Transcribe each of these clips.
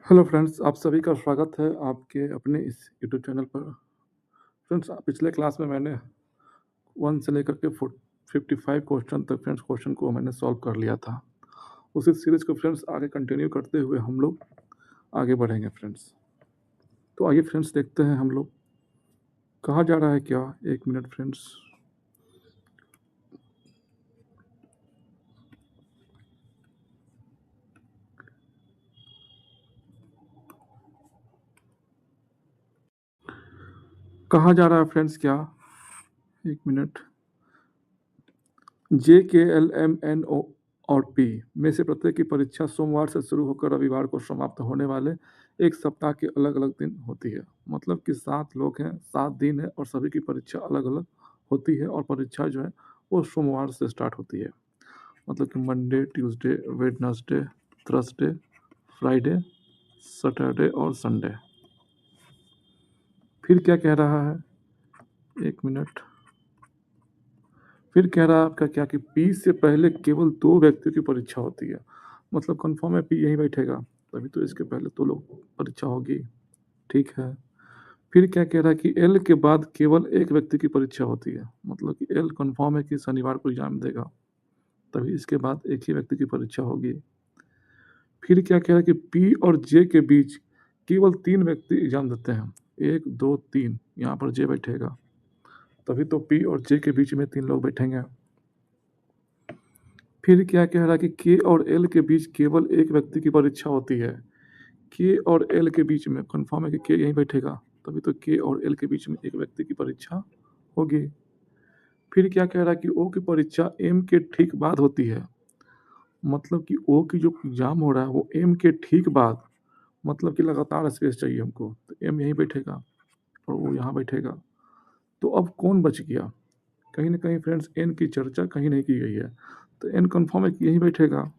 Hello friends, आप सभी का स्वागत है आपके अपने इस यूट्यूब चैनल पर। फ्रेंड्स, पिछले क्लास में मैंने 1 से लेकर के 55 क्वेश्चन तक फ्रेंड्स क्वेश्चन को मैंने सॉल्व कर लिया था। उसी सीरीज़ को फ्रेंड्स आगे कंटिन्यू करते हुए हम लोग आगे बढ़ेंगे फ्रेंड्स। तो आइए फ्रेंड्स देखते हैं हम लोग कहा जा रहा है क्या। 1 मिनट फ्रेंड्स। कहा जा रहा है फ्रेंड्स क्या, 1 मिनट। JKL, MNO और P में से प्रत्येक की परीक्षा सोमवार से शुरू होकर रविवार को समाप्त होने वाले एक सप्ताह के अलग-अलग दिन होती है। मतलब कि 7 लोग हैं, 7 दिन है और सभी की परीक्षा अलग-अलग होती है और परीक्षा जो है वो सोमवार से स्टार्ट होती है। मतलब कि Monday, Tuesday, Wednesday, Thursday, Friday, Saturday और संडे। फिर क्या कह रहा है, 1 मिनट। फिर कह रहा है आपका क्या कि पी से पहले केवल 2 व्यक्तियों की परीक्षा होती है। मतलब कन्फर्म है पी यहीं बैठेगा, तभी तो इसके पहले 2 लोग परीक्षा होगी, ठीक है। फिर क्या कह रहा है कि एल के बाद केवल 1 व्यक्ति की परीक्षा होती है। मतलब कि एल कन्फर्म है कि शनिवार को एग्ज़ाम देगा, तभी इसके बाद एक ही व्यक्ति की परीक्षा होगी। फिर क्या कह रहा है कि पी और जे के बीच केवल 3 व्यक्ति एग्ज़ाम देते हैं। 1, 2, 3 यहाँ पर जे बैठेगा, तभी तो पी और जे के बीच में 3 लोग बैठेंगे। फिर क्या कह रहा है कि के और एल के बीच केवल 1 व्यक्ति की परीक्षा होती है। के और एल के बीच में कन्फर्म है कि के यहीं बैठेगा, तभी तो के और एल के बीच में 1 व्यक्ति की परीक्षा होगी। फिर क्या कह रहा है कि ओ की परीक्षा एम के ठीक बाद होती है। मतलब कि ओ की जो एग्ज़ाम हो रहा है वो एम के ठीक बाद, मतलब कि लगातार स्पेस चाहिए हमको, तो एम यहीं बैठेगा और वो यहाँ बैठेगा। तो अब कौन बच गया? कहीं न कहीं फ्रेंड्स एन की चर्चा कहीं नहीं की गई है, तो एन कन्फर्म है कि यहीं बैठेगा।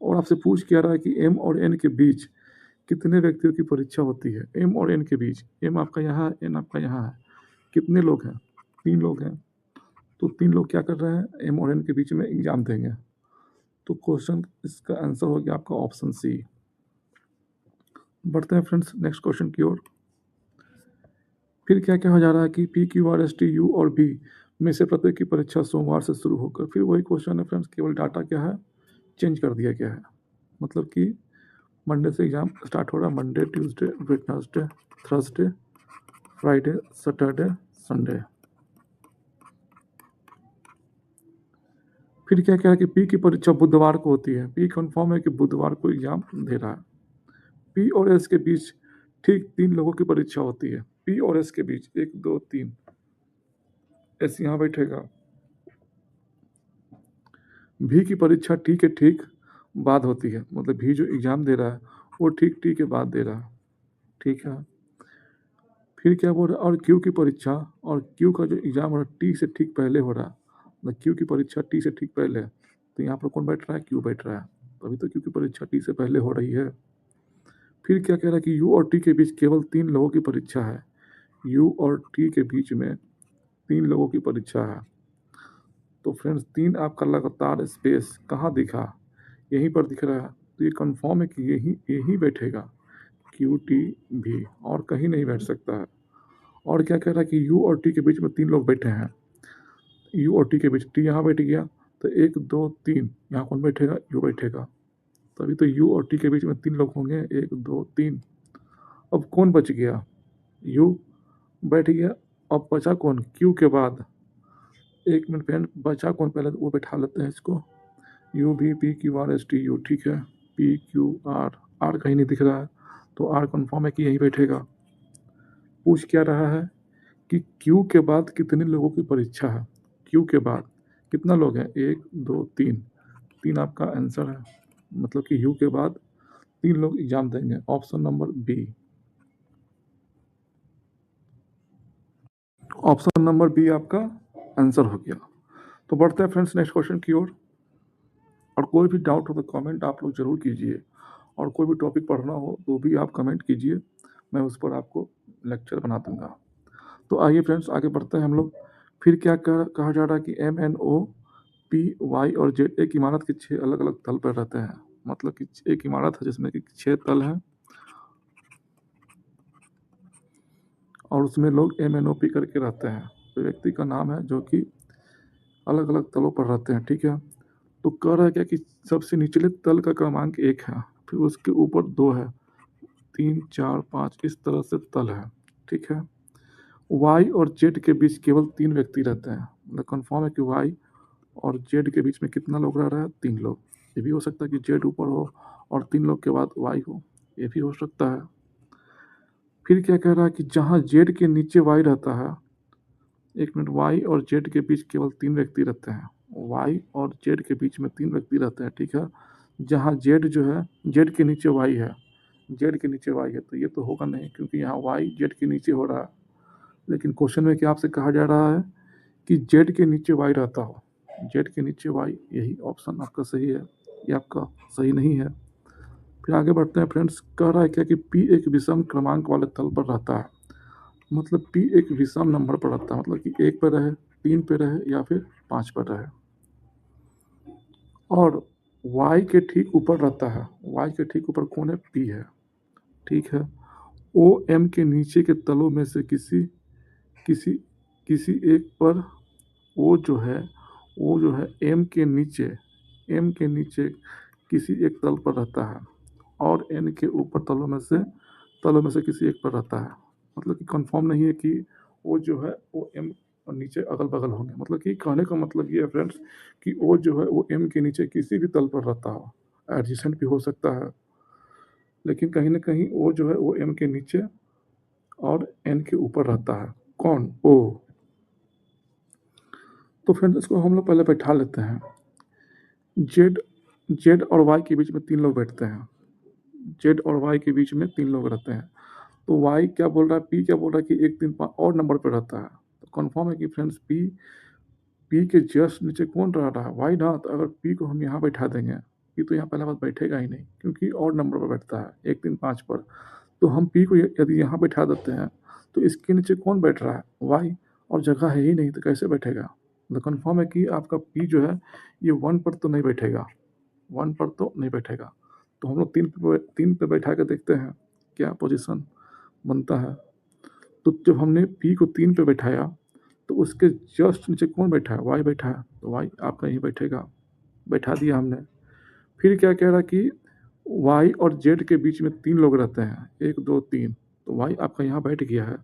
और आपसे पूछ क्या रहा है कि एम और एन के बीच कितने व्यक्तियों की परीक्षा होती है। एम और एन के बीच, एम आपका यहाँ है, एन आपका यहाँ है। कितने लोग हैं? 3 लोग हैं। तो 3 लोग क्या कर रहे हैं, एम और एन के बीच में एग्ज़ाम देंगे। तो क्वेश्चन इसका आंसर हो गया आपका ऑप्शन सी। बढ़ते हैं फ्रेंड्स नेक्स्ट क्वेश्चन की ओर। फिर क्या कहा जा रहा है कि P, Q, R, S, T, U और बी में से प्रत्येक की परीक्षा सोमवार से शुरू होकर, फिर वही क्वेश्चन है फ्रेंड्स, केवल डाटा क्या है, चेंज कर दिया गया है। मतलब कि मंडे से एग्ज़ाम स्टार्ट हो रहा है, Monday, Tuesday, Wednesday, Thursday, Friday, Saturday, Sunday. फिर क्या कह रहा है कि पी की परीक्षा बुधवार को होती है। पी कन्फर्म है कि बुधवार को एग्ज़ाम दे रहा है। पी और एस के बीच ठीक 3 लोगों की परीक्षा होती है। पी और एस के बीच 1, 2, 3, एस यहाँ बैठेगा। भी की परीक्षा टी के ठीक बाद होती है। मतलब भी जो एग्ज़ाम दे रहा है वो ठीक टी के बाद दे रहा है, ठीक है। फिर क्या बोल रहा है, और क्यू की परीक्षा, और क्यू का जो एग्ज़ाम हो रहा है टी से ठीक पहले हो रहा है। मतलब क्यू की परीक्षा टी से ठीक पहले है, तो यहाँ पर कौन बैठ रहा है, क्यू बैठ रहा है, तभी तो क्यू की परीक्षा टी से पहले हो रही है। फिर क्या कह रहा है कि यू और टी के बीच केवल 3 लोगों की परीक्षा है। यू और टी के बीच में 3 लोगों की परीक्षा है। तो फ्रेंड्स 3 आपका लगातार स्पेस कहाँ दिखा, यहीं पर दिख रहा है, तो ये कन्फर्म है कि यही यही बैठेगा, क्यू टी भी, और कहीं नहीं बैठ सकता है। और क्या कह रहा है कि यू और टी के बीच में 3 लोग बैठे हैं। यू और टी के बीच, टी यहाँ बैठ गया, तो 1, 2, 3 यहाँ कौन बैठेगा, यू बैठेगा, तभी तो यू और टी के बीच में 3 लोग होंगे, 1, 2, 3। अब कौन बच गया, यू बैठ गया। अब बचा कौन, क्यू के बाद। 1 मिनट फ्रेंड, बचा कौन, पहले वो बैठा लेते हैं इसको। यू भी, P Q R S T you, ठीक है। पी क्यू आर, आर कहीं नहीं दिख रहा है, तो आर कन्फर्म है कि यहीं बैठेगा। पूछ क्या रहा है कि क्यू के बाद कितने लोगों की परीक्षा है। क्यू के बाद कितना लोग हैं, 1, 2, 3, 3 आपका आंसर है। मतलब कि यू के बाद 3 लोग एग्ज़ाम देंगे, option number B. Option number B आपका आंसर हो गया। तो बढ़ते हैं फ्रेंड्स नेक्स्ट क्वेश्चन की ओर। और कोई भी डाउट हो तो कमेंट आप लोग ज़रूर कीजिए, और कोई भी टॉपिक पढ़ना हो तो भी आप कमेंट कीजिए, मैं उस पर आपको लेक्चर बना दूँगा। तो आइए फ्रेंड्स आगे बढ़ते हैं हम लोग। फिर क्या कहा जा रहा है कि M N O P Y और जेड एक इमारत के 6 अलग अलग तल पर रहते हैं। मतलब कि एक इमारत है जिसमें कि 6 तल हैं और उसमें लोग MNOP करके रहते हैं। तो व्यक्ति का नाम है जो कि अलग अलग तलों पर रहते हैं, ठीक है। तो कह रहा है क्या कि सबसे निचले तल का क्रमांक 1 है, फिर उसके ऊपर 2 है, 3, 4, 5 इस तरह से तल है, ठीक है। वाई और जेड के बीच केवल 3 व्यक्ति रहते हैं। मतलब कन्फर्म है कि वाई और जेड के बीच में कितना लोग रह रहा है? 3 लोग। ये भी हो सकता है कि जेड ऊपर हो और 3 लोग के बाद वाई हो, ये भी हो सकता है। फिर क्या कह रहा है कि जहाँ जेड के नीचे वाई रहता है, एक मिनट, वाई और जेड के बीच केवल 3 व्यक्ति रहते हैं। वाई और जेड के बीच में 3 व्यक्ति रहते हैं, ठीक है। जहाँ जेड जो है, जेड के नीचे वाई है, जेड के नीचे वाई है, तो ये तो होगा नहीं क्योंकि यहाँ वाई जेड के नीचे हो रहा है। लेकिन क्वेश्चन में क्या आपसे कहा जा रहा है कि जेड के नीचे वाई रहता हो, जेड के नीचे वाई, यही ऑप्शन आपका सही है, ये आपका सही नहीं है। फिर आगे बढ़ते हैं फ्रेंड्स। कह रहा है क्या कि पी एक विषम क्रमांक वाले तल पर रहता है। मतलब पी एक विषम नंबर पर रहता है, मतलब कि 1 पर रहे, 3 पे रहे या फिर 5 पर रहे, और y के ठीक ऊपर रहता है। y के ठीक ऊपर कौन है? p है, ठीक है। ओ एम के नीचे के तलों में से किसी किसी किसी एक पर वो जो है एम के नीचे किसी एक तल पर रहता है और एन के ऊपर तलों में से किसी एक पर रहता है। मतलब कि कंफर्म नहीं है कि वो जो है वो एम और नीचे अगल बगल होंगे। मतलब कि कहने का मतलब ये है फ्रेंड्स कि वो जो है वो एम के नीचे किसी भी तल पर रहता हो, एडजेसेंट भी हो सकता है, लेकिन कहीं ना कहीं वो जो है वो एम के नीचे और एन के ऊपर रहता है। कौन? ओ। तो फ्रेंड्स इसको हम लोग पहले बैठा लेते हैं। जेड जेड और वाई के बीच में 3 लोग बैठते हैं, जेड और वाई के बीच में 3 लोग रहते हैं। तो वाई क्या बोल रहा है, पी क्या बोल रहा है कि 1, 3, 5 और नंबर पर रहता है। तो कन्फर्म है कि फ्रेंड्स पी पी के जस्ट नीचे कौन रह रहा है? वाई ना। तो अगर पी को हम यहाँ बैठा देंगे, पी तो यहाँ पहले बात बैठेगा ही नहीं क्योंकि और नंबर पर बैठता है 1, 3, 5 पर। तो हम पी को यदि यहाँ बैठा देते हैं तो इसके नीचे कौन बैठ रहा है? वाई। और जगह है ही नहीं तो कैसे बैठेगा? तो कन्फर्म है कि आपका पी जो है ये 1 पर तो नहीं बैठेगा, 1 पर तो नहीं बैठेगा। तो हम लोग 3 पे बैठा के देखते हैं क्या पोजीशन बनता है। तो जब हमने पी को 3 पे बैठाया तो उसके जस्ट नीचे कौन बैठा है? वाई बैठा है, तो वाई आपका यहीं बैठेगा, बैठा दिया हमने। फिर क्या कह रहा कि वाई और जेड के बीच में 3 लोग रहते हैं, 1, 2, 3। तो वाई आपका यहाँ बैठ गया है,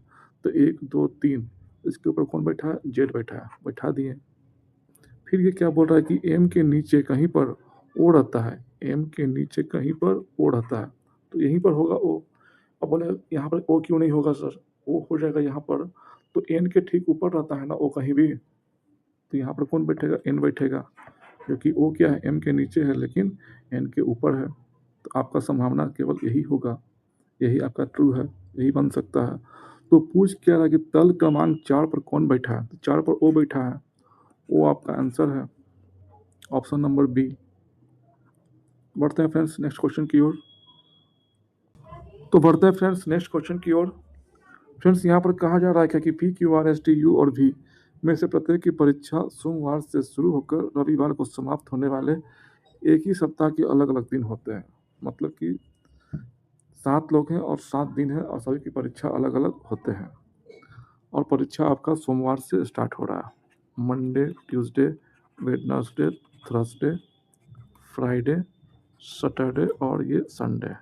तो 1, 2, 3 इसके ऊपर कौन बैठा है? जेड बैठा है, बैठा दिए। फिर ये क्या बोल रहा है कि एम के नीचे कहीं पर ओ रहता है, एम के नीचे कहीं पर ओ रहता है, तो यहीं पर होगा ओ। अब बोले यहाँ पर ओ क्यों नहीं होगा सर? ओ हो जाएगा यहाँ पर, तो एन के ठीक ऊपर रहता है ना ओ कहीं भी, तो यहाँ पर कौन बैठेगा? एन बैठेगा, क्योंकि ओ क्या है? एम के नीचे है लेकिन एन के ऊपर है। तो आपका संभावना केवल यही होगा, यही आपका ट्रू है, यही बन सकता है। तो पूछ क्या रहा कि तल क्रमांक 4 पर कौन बैठा है? तो 4 पर ओ बैठा है, वो आपका आंसर है, ऑप्शन नंबर बी। बढ़ते हैं फ्रेंड्स नेक्स्ट क्वेश्चन की ओर। तो बढ़ते हैं फ्रेंड्स नेक्स्ट क्वेश्चन की ओर। फ्रेंड्स यहाँ पर कहा जा रहा है क्या कि P, Q, R, S, T, U और वी में से प्रत्येक की परीक्षा सोमवार से शुरू होकर रविवार को समाप्त होने वाले एक ही सप्ताह के अलग अलग दिन होते हैं। मतलब कि 7 लोग हैं और 7 दिन है और सभी की परीक्षा अलग अलग होते हैं, और परीक्षा आपका सोमवार से स्टार्ट हो रहा है। Monday, Tuesday, Wednesday, Thursday, Friday, Saturday और ये संडे।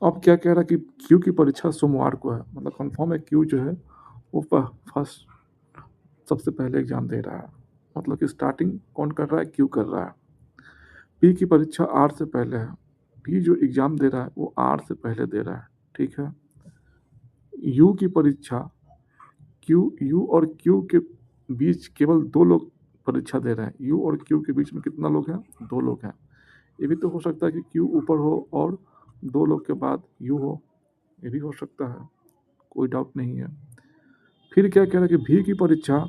अब क्या कह रहा है कि क्यू की परीक्षा सोमवार को है। मतलब कंफर्म है क्यू जो है वो फर्स्ट सबसे पहले एग्जाम दे रहा है। मतलब कि स्टार्टिंग कौन कर रहा है? क्यू कर रहा है। पी की परीक्षा आर से पहले है, पी जो एग्जाम दे रहा है वो आर से पहले दे रहा है, ठीक है। यू की परीक्षा यू और क्यू के बीच केवल 2 लोग परीक्षा दे रहे हैं। यू और क्यू के बीच में कितना लोग हैं? 2 लोग हैं। ये भी तो हो सकता है कि क्यू ऊपर हो और 2 लोग के बाद यू हो, ये भी हो सकता है, कोई डाउट नहीं है। फिर क्या कह रहा है कि भी की परीक्षा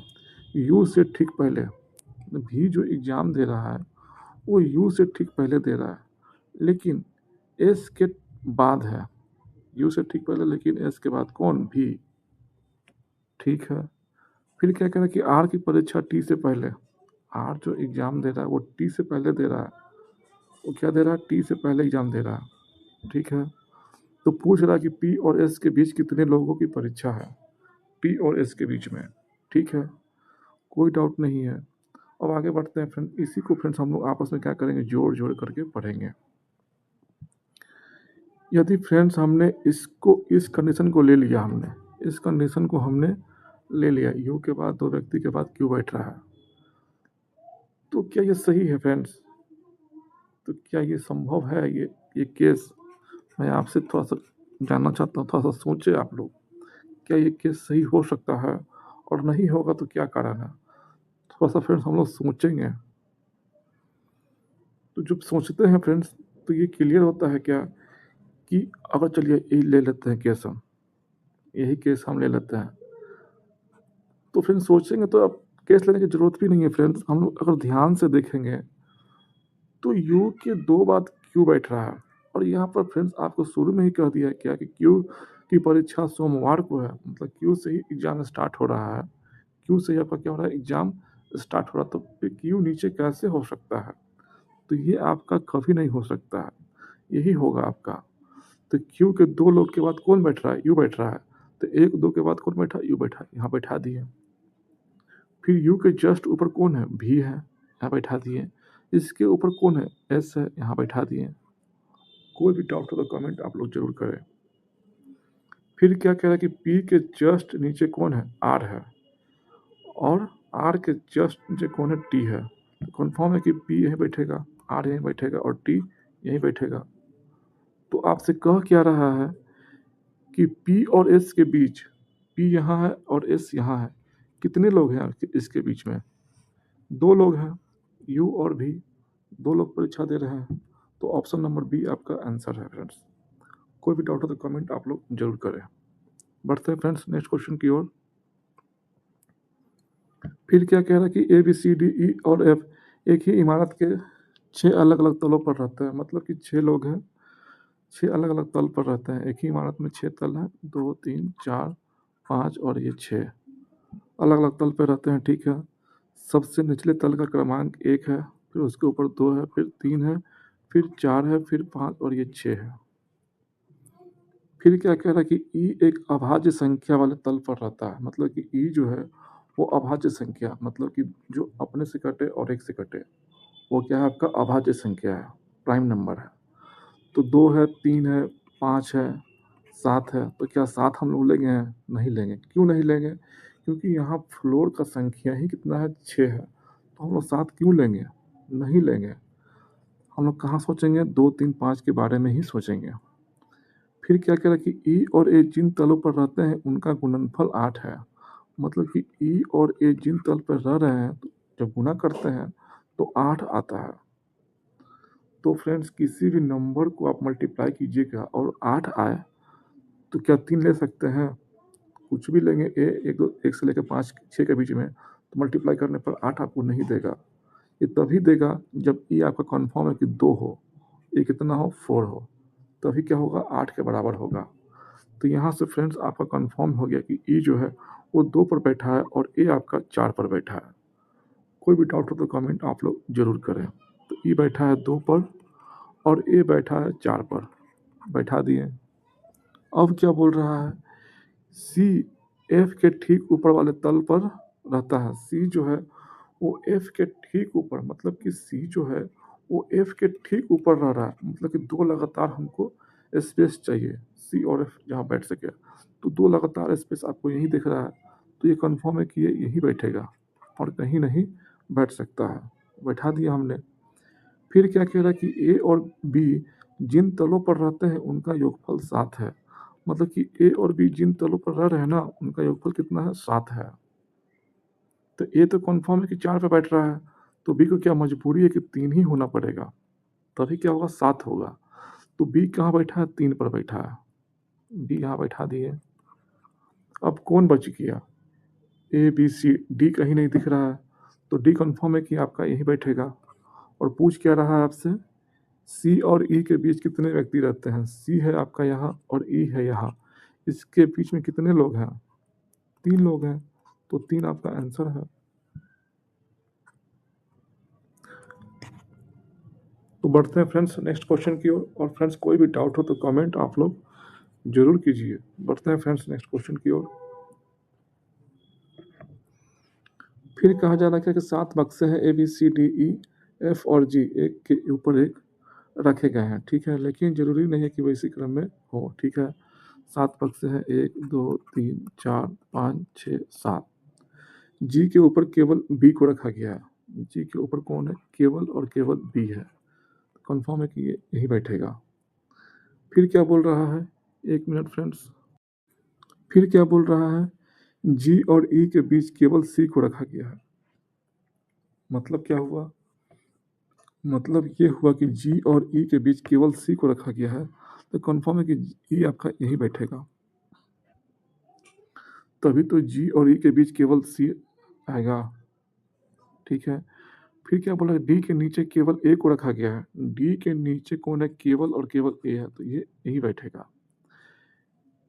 यू से ठीक पहले, भी जो एग्ज़ाम दे रहा है वो यू से ठीक पहले दे रहा है लेकिन एस के बाद है। यू से ठीक पहले लेकिन एस के बाद कौन? भी, ठीक है। फिर क्या कह रहा है कि आर की परीक्षा टी से पहले, आर जो एग्ज़ाम दे रहा है वो टी से पहले दे रहा है। वो क्या दे रहा है? टी से पहले एग्ज़ाम दे रहा है, ठीक है। तो पूछ रहा है कि पी और एस के बीच कितने लोगों की परीक्षा है, पी और एस के बीच में। ठीक है, कोई डाउट नहीं है। अब आगे बढ़ते हैं फ्रेंड, इसी को फ्रेंड्स हम लोग आपस में क्या करेंगे, जोड़ जोड़ करके पढ़ेंगे। यदि फ्रेंड्स हमने इसको, इस कंडीशन को ले लिया, हमने इस कंडीशन को हमने ले लिया, यू के बाद दो व्यक्ति के बाद क्यू बैठ रहा है, तो क्या ये सही है फ्रेंड्स? तो क्या ये संभव है? ये केस मैं आपसे थोड़ा सा जानना चाहता हूँ, थोड़ा सा सोचे आप लोग, क्या ये केस सही हो सकता है? और नहीं होगा तो क्या कारण है? थोड़ा सा फ्रेंड्स हम लोग सोचेंगे। तो जब सोचते हैं फ्रेंड्स, तो ये क्लियर होता है क्या कि अगर चलिए यही ले लेते हैं केस, हम यही केस हम ले लेते हैं, तो फ्रेंड्स सोचेंगे तो अब केस लेने की ज़रूरत भी नहीं है फ्रेंड्स। हम लोग अगर ध्यान से देखेंगे तो यू के दो बाद क्यू बैठ रहा है, और यहाँ पर फ्रेंड्स आपको शुरू में ही कह दिया है क्या कि क्यू की परीक्षा सोमवार को है, मतलब क्यू से ही एग्ज़ाम स्टार्ट हो रहा है। क्यू से ही आपका क्या हो रहा है, एग्ज़ाम स्टार्ट हो रहा है, तो फिर क्यू नीचे कैसे हो सकता है? तो ये आपका कभी नहीं हो सकता है, यही होगा आपका। तो क्यू के दो लोग के बाद कौन बैठ रहा है, यू बैठ रहा है, तो एक दो के बाद कौन बैठा, यू बैठा, यहाँ बैठा दिए। फिर यू के जस्ट ऊपर कौन है, भी है, यहाँ बैठा दिए। इसके ऊपर कौन है, एस है, यहाँ बैठा दिए। कोई भी डाउट हो तो कमेंट आप लोग जरूर करें। फिर क्या कह रहा है कि पी के जस्ट नीचे कौन है, आर है, और आर के जस्ट नीचे कौन है, टी है। तो कन्फर्म है कि पी यहीं बैठेगा, आर यहीं बैठेगा और टी यहीं बैठेगा। तो आपसे कह क्या रहा है कि पी और एस के बीच, पी यहाँ है और एस यहाँ है, कितने लोग हैं इसके बीच में? दो लोग हैं, यू और भी, दो लोग परीक्षा दे रहे हैं। तो ऑप्शन नंबर बी आपका आंसर है फ्रेंड्स। कोई भी डाउट हो तो कमेंट आप लोग जरूर करें। बढ़ते हैं फ्रेंड्स नेक्स्ट क्वेश्चन की ओर। फिर क्या कह रहा है कि A B C D E और एफ एक ही इमारत के 6 अलग अलग तलों पर रहते हैं, मतलब कि 6 लोग हैं, 6 अलग अलग तल पर रहते हैं। एक ही इमारत में 6 तल हैं, 2 3 4 5 और ये 6 अलग अलग तल पर रहते हैं। ठीक है, सबसे निचले तल का क्रमांक 1 है, फिर उसके ऊपर 2 है, फिर 3 है, फिर 4 है, फिर 5 और ये 6 है। फिर क्या कह रहा है कि ई एक अभाज्य संख्या वाले तल पर रहता है, मतलब कि ई जो है वो अभाज्य संख्या, मतलब कि जो अपने से कटे और एक से कटे, वो क्या है, आपका अभाज्य संख्या है, प्राइम नंबर है। तो 2 है, 3 है, 5 है, 7 है, तो क्या 7 हम लोग लेंगे? नहीं लेंगे। क्यों नहीं लेंगे? क्योंकि यहाँ फ्लोर का संख्या ही कितना है, 6 है, तो हम लोग 7 क्यों लेंगे? नहीं लेंगे। हम लोग कहाँ सोचेंगे, 2 3 5 के बारे में ही सोचेंगे। फिर क्या कह रहा है कि ई और ए जिन तलों पर रहते हैं उनका गुणनफल 8 है, मतलब कि ई और ए जिन तल पर रह रहे हैं, तो जब गुना करते हैं तो 8 आता है। तो फ्रेंड्स किसी भी नंबर को आप मल्टीप्लाई कीजिएगा और 8 आए तो क्या 3 ले सकते हैं? कुछ भी लेंगे, ए एक दो, एक से लेकर 5 6 के बीच में, तो मल्टीप्लाई करने पर 8 आपको नहीं देगा। ये तभी देगा जब ई आपका कन्फर्म है कि 2 हो, ए कितना हो, 4 हो, तभी क्या होगा, 8 के बराबर होगा। तो यहाँ से फ्रेंड्स आपका कंफर्म हो गया कि ई जो है वो 2 पर बैठा है और ए आपका 4 पर बैठा है। कोई भी डाउट हो तो कमेंट आप लोग ज़रूर करें। तो ई बैठा है 2 पर और ए बैठा है 4 पर, बैठा दिए। अब क्या बोल रहा है, सी एफ के ठीक ऊपर वाले तल पर रहता है। सी जो है वो एफ के ठीक ऊपर, मतलब कि सी जो है वो एफ के ठीक ऊपर रह रहा है, मतलब कि दो लगातार हमको स्पेस चाहिए, सी और एफ जहाँ बैठ सके। तो दो लगातार स्पेस आपको यहीं दिख रहा है, तो ये कंफर्म है कि ये यहीं बैठेगा और कहीं नहीं बैठ सकता है। बैठा दिया हमने। फिर क्या कह रहा है कि ए और बी जिन तलों पर रहते हैं उनका योगफल 7 है, मतलब कि ए और बी जिन तलों पर रह रहे हैं ना, उनका योगफल कितना है, 7 है। तो ए तो कन्फर्म है कि 4 पे बैठ रहा है, तो बी को क्या मजबूरी है कि 3 ही होना पड़ेगा, तभी क्या होगा, 7 होगा। तो बी कहाँ बैठा है, 3 पर बैठा है, बी यहाँ बैठा दिए। अब कौन बच गया, ए बी सी, डी कहीं नहीं दिख रहा है, तो डी कन्फर्म है कि आपका यहीं बैठेगा। और पूछ क्या रहा है आपसे, सी और ई के बीच कितने व्यक्ति रहते हैं? सी है आपका यहाँ और ई है यहाँ, इसके बीच में कितने लोग हैं? 3 लोग हैं, तो 3 आपका आंसर है। तो बढ़ते हैं फ्रेंड्स नेक्स्ट क्वेश्चन की ओर। और फ्रेंड्स कोई भी डाउट हो तो कमेंट आप लोग जरूर कीजिए। बढ़ते हैं फ्रेंड्स नेक्स्ट क्वेश्चन की ओर। फिर कहा जा रहा है कि 7 बक्से हैं ABCDE F और G एक के ऊपर एक रखे गए हैं, ठीक है, लेकिन जरूरी नहीं है कि वो इसी क्रम में हो, ठीक है। 7 बक्से हैं, 1 2 3 4 5 6 7। जी के ऊपर केवल बी को रखा गया है। जी के ऊपर कौन है? केवल और केवल बी है। कंफर्म है कि ये यही बैठेगा। फिर क्या बोल रहा है, एक मिनट फ्रेंड्स। फिर क्या बोल रहा है, जी और ई के बीच केवल सी को रखा गया है। मतलब क्या हुआ? मतलब ये हुआ कि जी और ई के बीच केवल सी को रखा गया है, तो कंफर्म है कि ई आपका यही बैठेगा। तभी तो जी और ई के बीच केवल सी आएगा, ठीक है। फिर क्या बोला, डी के नीचे केवल ए को रखा गया है। डी के नीचे कौन है? केवल और केवल ए है, तो ये यही बैठेगा।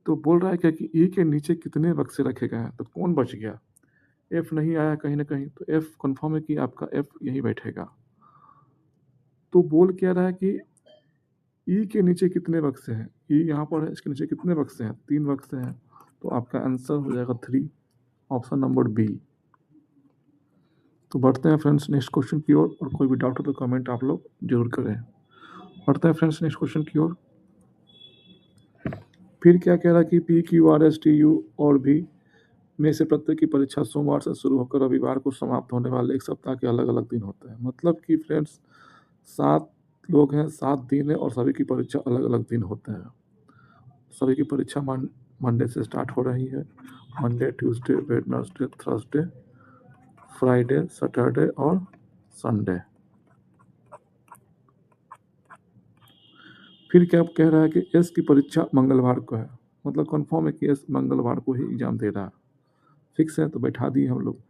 तो बोल रहा है क्या कि ई के नीचे कितने बक्से रखे गए हैं, तो कौन बच गया? एफ नहीं आया कहीं ना कहीं, तो एफ कंफर्म है कि आपका एफ यही बैठेगा। तो बोल क्या रहा है कि ई के नीचे कितने बक्से हैं? ई यहाँ पर है, इसके नीचे कितने बक्से हैं? 3 बक्से हैं, तो आपका आंसर हो जाएगा 3, ऑप्शन नंबर बी। तो बढ़ते हैं फ्रेंड्स नेक्स्ट क्वेश्चन की ओर, और कोई भी डाउट हो तो कमेंट आप लोग जरूर करें। बढ़ते हैं फ्रेंड्स नेक्स्ट क्वेश्चन की ओर। फिर क्या कह रहा है कि P Q R S T U और भी में से प्रत्येक की परीक्षा सोमवार से शुरू होकर रविवार को समाप्त होने वाले एक सप्ताह के अलग अलग दिन होते हैं। मतलब कि फ्रेंड्स 7 लोग हैं, 7 दिन है, और सभी की परीक्षा अलग अलग दिन होते हैं। सभी की परीक्षा मंडे से स्टार्ट हो रही है। Monday, Tuesday, Wednesday, Thursday, Friday, Saturday और संडे। फिर क्या कह रहा है कि एस की परीक्षा मंगलवार को है। मतलब कंफर्म है कि एस मंगलवार को ही एग्जाम दे रहा है। फिक्स है, तो बैठा दिए हम लोग।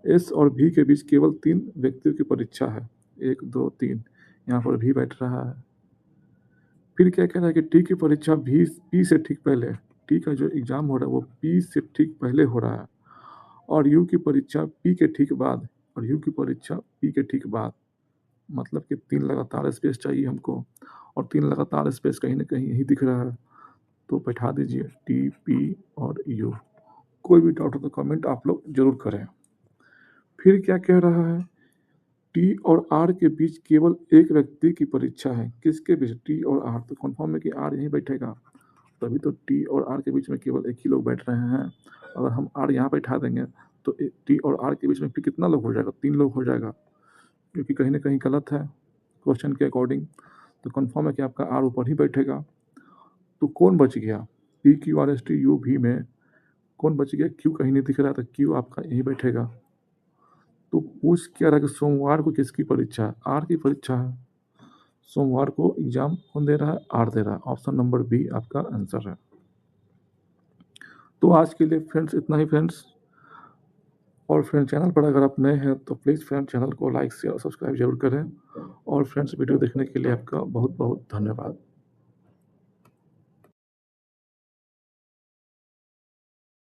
एस और भी के बीच केवल 3 व्यक्तियों की परीक्षा है, 1 2 3। यहाँ पर भी बैठ रहा है। फिर क्या कह रहा है कि टी की परीक्षा भी पी से ठीक पहले, टी का जो एग्जाम हो रहा है वो पी से ठीक पहले हो रहा है, और यू की परीक्षा पी के ठीक बाद, और यू की परीक्षा पी के ठीक बाद। मतलब कि 3 लगातार स्पेस चाहिए हमको, और 3 लगातार स्पेस कहीं ना कहीं यही दिख रहा है, तो बैठा दीजिए टी पी और यू। कोई भी डाउट हो तो कमेंट आप लोग जरूर करें। फिर क्या कह रहा है, टी और आर के बीच केवल एक व्यक्ति की परीक्षा है। किसके बीच? टी और आर। तो कंफर्म है कि आर यहीं बैठेगा, तभी तो टी और आर के बीच में केवल एक ही लोग बैठ रहे हैं। अगर हम आर यहाँ बैठा देंगे तो टी और आर के बीच में फिर कितना लोग हो जाएगा? 3 लोग हो जाएगा, क्योंकि कहीं ना कहीं गलत है क्वेश्चन के अकॉर्डिंग। तो कंफर्म है कि आपका आर ऊपर ही बैठेगा। तो कौन बच गया? P Q R S T you भी में कौन बच गया? क्यू कहीं नहीं दिख रहा, तो क्यू आपका यहीं बैठेगा। तो पूछ क्या रहा कि सोमवार को किसकी परीक्षा है? आर की परीक्षा है। सोमवार को एग्जाम कौन दे रहा है? आर दे रहा है। ऑप्शन नंबर बी आपका आंसर है। तो आज के लिए फ्रेंड्स इतना ही फ्रेंड्स। और फ्रेंड चैनल पर अगर आप नए हैं तो प्लीज़ फ्रेंड चैनल को लाइक शेयर और सब्सक्राइब जरूर करें। और फ्रेंड्स वीडियो देखने के लिए आपका बहुत बहुत धन्यवाद।